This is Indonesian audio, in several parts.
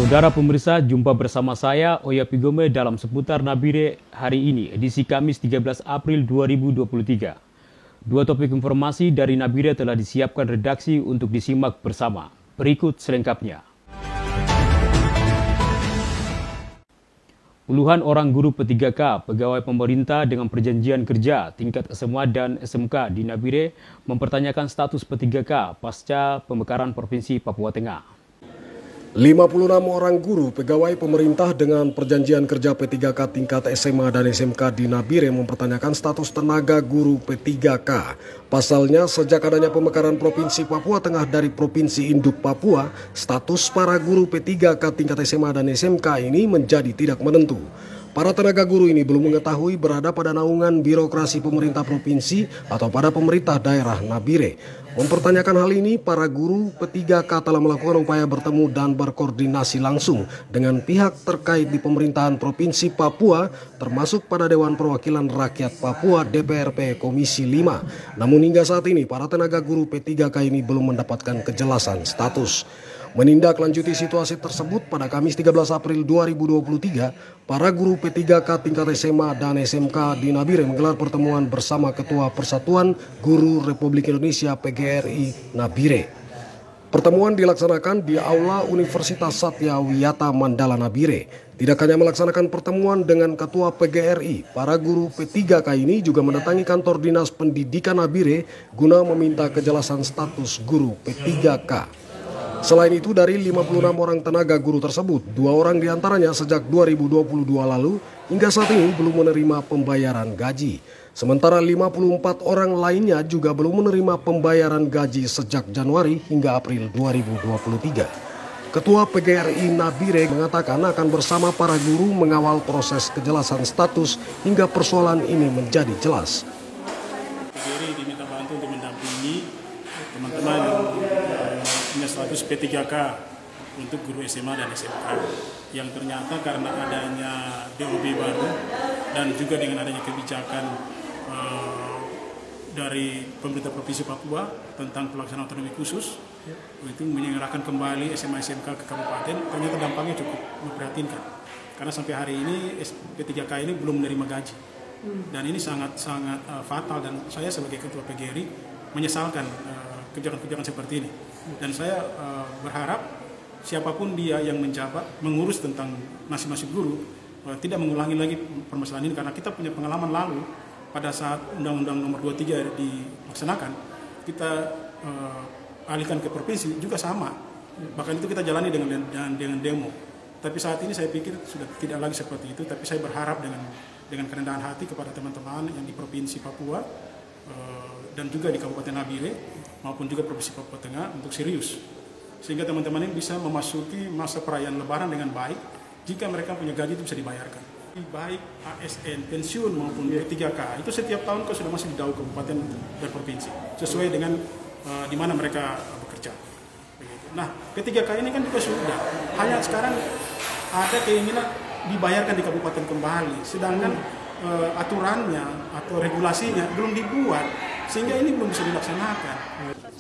Saudara pemirsa, jumpa bersama saya Oya Pigome dalam seputar Nabire hari ini, edisi Kamis 13 April 2023. Dua topik informasi dari Nabire telah disiapkan redaksi untuk disimak bersama. Berikut selengkapnya. Puluhan orang guru P3K, pegawai pemerintah dengan perjanjian kerja tingkat SMA dan SMK di Nabire mempertanyakan status P3K pasca pemekaran Provinsi Papua Tengah. 56 orang guru pegawai pemerintah dengan perjanjian kerja P3K tingkat SMA dan SMK di Nabire mempertanyakan status tenaga guru P3K. Pasalnya, sejak adanya pemekaran Provinsi Papua Tengah dari Provinsi Induk Papua, status para guru P3K tingkat SMA dan SMK ini menjadi tidak menentu. Para tenaga guru ini belum mengetahui berada pada naungan birokrasi pemerintah provinsi atau pada pemerintah daerah Nabire. Mempertanyakan hal ini, para guru P3K telah melakukan upaya bertemu dan berkoordinasi langsung dengan pihak terkait di pemerintahan Provinsi Papua, termasuk pada Dewan Perwakilan Rakyat Papua DPRP Komisi 5. Namun hingga saat ini, para tenaga guru P3K ini belum mendapatkan kejelasan status. Menindaklanjuti situasi tersebut, pada Kamis 13 April 2023, para guru P3K tingkat SMA dan SMK di Nabire menggelar pertemuan bersama Ketua Persatuan Guru Republik Indonesia PGRI Nabire. Pertemuan dilaksanakan di Aula Universitas Satya Wiyata Mandala Nabire. Tidak hanya melaksanakan pertemuan dengan Ketua PGRI, para guru P3K ini juga mendatangi kantor Dinas Pendidikan Nabire guna meminta kejelasan status guru P3K. Selain itu, dari 56 orang tenaga guru tersebut, 2 orang diantaranya sejak 2022 lalu hingga saat ini belum menerima pembayaran gaji. Sementara 54 orang lainnya juga belum menerima pembayaran gaji sejak Januari hingga April 2023. Ketua PGRI Nabire mengatakan akan bersama para guru mengawal proses kejelasan status hingga persoalan ini menjadi jelas. PGRI diminta bantu untuk mendampingi teman-teman punya status P3K untuk guru SMA dan SMK yang ternyata karena adanya DOB baru dan juga dengan adanya kebijakan dari pemerintah Provinsi Papua tentang pelaksanaan otonomi khusus itu menyerahkan kembali SMA SMK ke kabupaten, ternyata dampaknya cukup memprihatinkan karena sampai hari ini P3K ini belum menerima gaji dan ini sangat fatal, dan saya sebagai Ketua PGRI menyesalkan kebijakan-kebijakan seperti ini. Dan saya berharap siapapun dia yang menjabat mengurus tentang masing-masing guru tidak mengulangi lagi permasalahan ini, karena kita punya pengalaman lalu pada saat Undang-Undang Nomor 23 dilaksanakan, kita alihkan ke provinsi juga sama, bahkan itu kita jalani dengan demo. Tapi saat ini saya pikir sudah tidak lagi seperti itu. Tapi saya berharap dengan kerendahan hati kepada teman-teman yang di Provinsi Papua dan juga di Kabupaten Nabire maupun juga Provinsi Papua Tengah untuk serius, sehingga teman-teman ini bisa memasuki masa perayaan Lebaran dengan baik jika mereka punya gaji itu bisa dibayarkan. Baik ASN, pensiun maupun P3K itu setiap tahun kau sudah masuk di DAU kabupaten dan provinsi sesuai dengan di mana mereka bekerja. Begitu. Nah, P3K ini kan juga sudah, hanya sekarang ada keinginan dibayarkan di kabupaten kembali, sedangkan aturannya atau regulasinya belum dibuat, sehingga ini belum bisa dilaksanakan.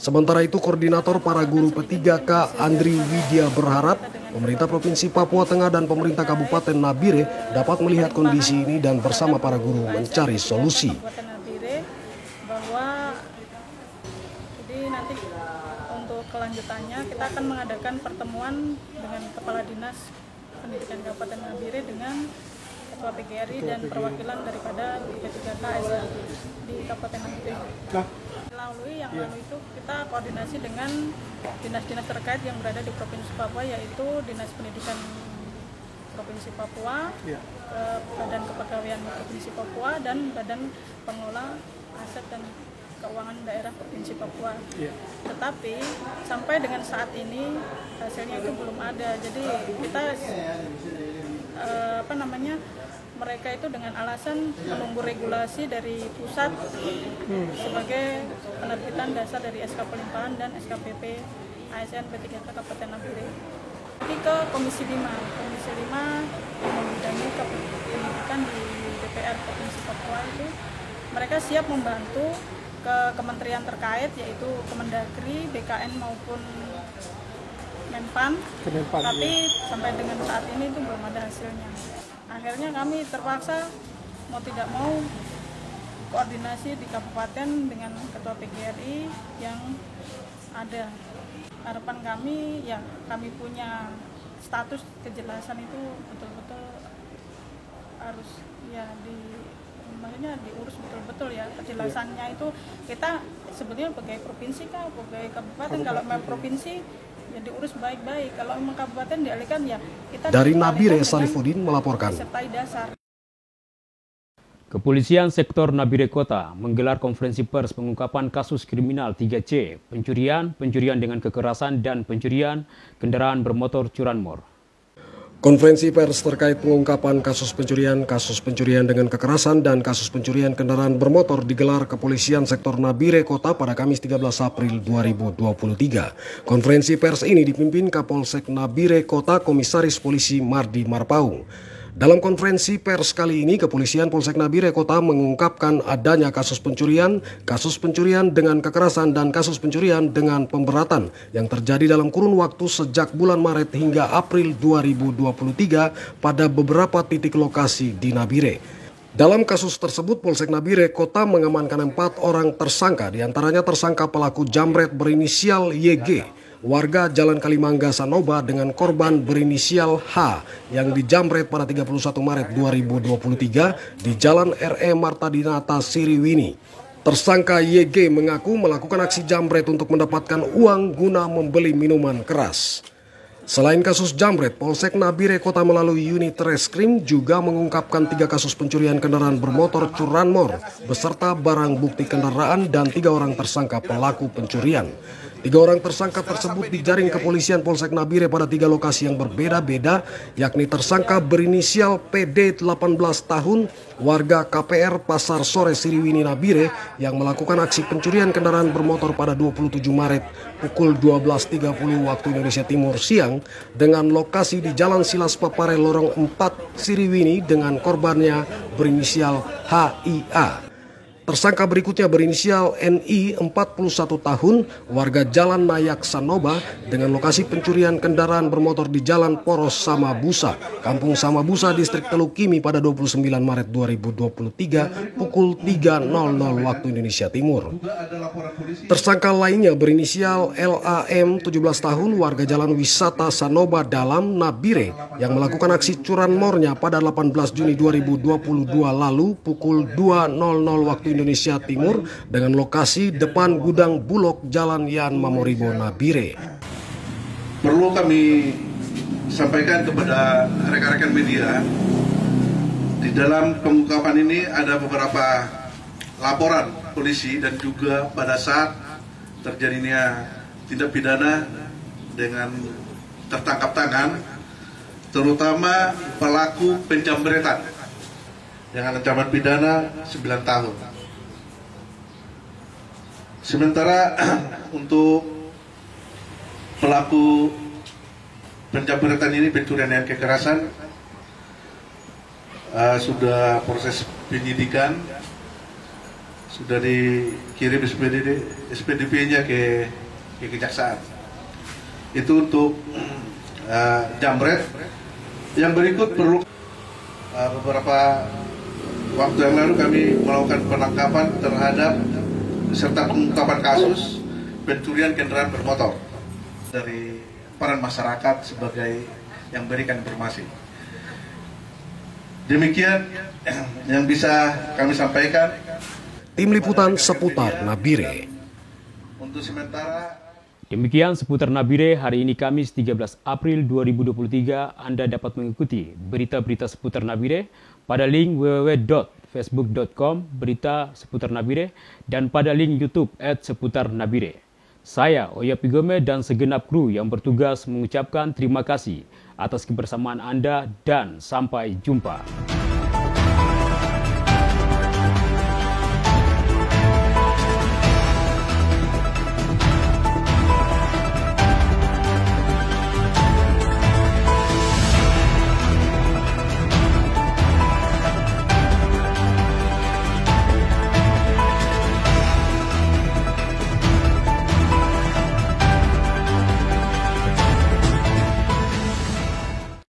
Sementara itu, koordinator para guru P3K Andri Widya berharap pemerintah Provinsi Papua Tengah dan pemerintah Kabupaten Nabire dapat melihat kondisi ini dan bersama para guru mencari solusi. Bahwa jadi nanti untuk kelanjutannya kita akan mengadakan pertemuan dengan Kepala Dinas Pendidikan Kabupaten Nabire dengan Ketua PGRI dan perwakilan daripada P3K di Kabupaten Nabire. Yang lalu itu kita koordinasi dengan dinas-dinas terkait yang berada di Provinsi Papua, yaitu Dinas Pendidikan Provinsi Papua, Badan Kepegawaian Provinsi Papua, dan Badan Pengelola Aset dan Keuangan Daerah Provinsi Papua. Tetapi sampai dengan saat ini hasilnya itu belum ada. Jadi kita mereka itu dengan alasan menunggu regulasi dari pusat sebagai penerbitan dasar dari SK Pelimpahan dan SKPP ASN P3K Kabupaten Nabire. Jadi ke Komisi 5 yang membidangi pendidikan di DPR Provinsi Papua itu, mereka siap membantu ke kementerian terkait, yaitu Kemendagri, BKN maupun Kemenpan, tapi sampai dengan saat ini itu belum ada hasilnya. Akhirnya kami terpaksa mau tidak mau koordinasi di kabupaten dengan ketua PGRI yang ada. Harapan kami ya kami punya status kejelasan itu betul-betul harus ya maksudnya diurus betul-betul ya kejelasannya itu. Kita sebetulnya pegawai provinsi kah, pegawai kabupaten, kalau memang provinsi ya diurus baik-baik, kalau memang kabupaten dialihkan ya kita. Dari Nabire Sarifuddin melaporkan. Sertai dasar. Kepolisian Sektor Nabire Kota menggelar konferensi pers pengungkapan kasus kriminal 3C, pencurian dengan kekerasan, dan pencurian kendaraan bermotor curanmor. Konferensi pers terkait pengungkapan kasus pencurian dengan kekerasan, dan kasus pencurian kendaraan bermotor digelar Kepolisian Sektor Nabire Kota pada Kamis 13 April 2023. Konferensi pers ini dipimpin Kapolsek Nabire Kota Komisaris Polisi Mardi Marpaung. Dalam konferensi pers kali ini, Kepolisian Polsek Nabire Kota mengungkapkan adanya kasus pencurian dengan kekerasan, dan kasus pencurian dengan pemberatan yang terjadi dalam kurun waktu sejak bulan Maret hingga April 2023 pada beberapa titik lokasi di Nabire. Dalam kasus tersebut, Polsek Nabire Kota mengamankan 4 orang tersangka, diantaranya tersangka pelaku jambret berinisial YG, warga Jalan Kalimangga Sanoba, dengan korban berinisial H yang dijamret pada 31 Maret 2023 di Jalan RE Marta Dinata Siriwini. Tersangka YG mengaku melakukan aksi jambret untuk mendapatkan uang guna membeli minuman keras. Selain kasus jambret, Polsek Nabire Kota melalui unit reskrim juga mengungkapkan 3 kasus pencurian kendaraan bermotor curanmor beserta barang bukti kendaraan dan 3 orang tersangka pelaku pencurian. 3 orang tersangka tersebut dijaring Kepolisian Polsek Nabire pada 3 lokasi yang berbeda-beda, yakni tersangka berinisial PD 18 tahun, warga KPR Pasar Sore Siriwini Nabire, yang melakukan aksi pencurian kendaraan bermotor pada 27 Maret pukul 12.30 waktu Indonesia Timur siang, dengan lokasi di Jalan Silas Papare Lorong 4 Siriwini dengan korbannya berinisial HIA. Tersangka berikutnya berinisial NI 41 tahun, warga Jalan Nayak Sanoba, dengan lokasi pencurian kendaraan bermotor di Jalan Poros Samabusa, Kampung Samabusa, Distrik Telukimi pada 29 Maret 2023 pukul 3.00 waktu Indonesia Timur. Tersangka lainnya berinisial LAM 17 tahun, warga Jalan Wisata Sanoba Dalam Nabire, yang melakukan aksi curanmornya pada 18 Juni 2022 lalu pukul 2.00 waktu Indonesia Timur dengan lokasi depan gudang Bulog Jalan Yan Mamoribo Nabire. Perlu kami sampaikan kepada rekan-rekan media, di dalam pengungkapan ini ada beberapa laporan polisi dan juga pada saat terjadinya tindak pidana dengan tertangkap tangan, terutama pelaku penjambretan dengan ancaman pidana 9 tahun. Sementara untuk pelaku penjambretan ini, pencurian dengan kekerasan, sudah proses penyidikan, sudah dikirim SPDP-nya ke kejaksaan. Itu untuk jambret. Yang berikut perlu beberapa waktu yang lalu kami melakukan penangkapan terhadap serta pengungkapan kasus pencurian kendaraan bermotor dari peran masyarakat sebagai yang berikan informasi. Demikian yang bisa kami sampaikan. Tim Liputan seputar Nabire. Untuk sementara. Demikian seputar Nabire hari ini Kamis 13 April 2023. Anda dapat mengikuti berita-berita seputar Nabire pada link www.facebook.com berita seputar Nabire dan pada link YouTube @seputar Nabire. Saya Oya Pigome dan segenap kru yang bertugas mengucapkan terima kasih atas kebersamaan Anda dan sampai jumpa.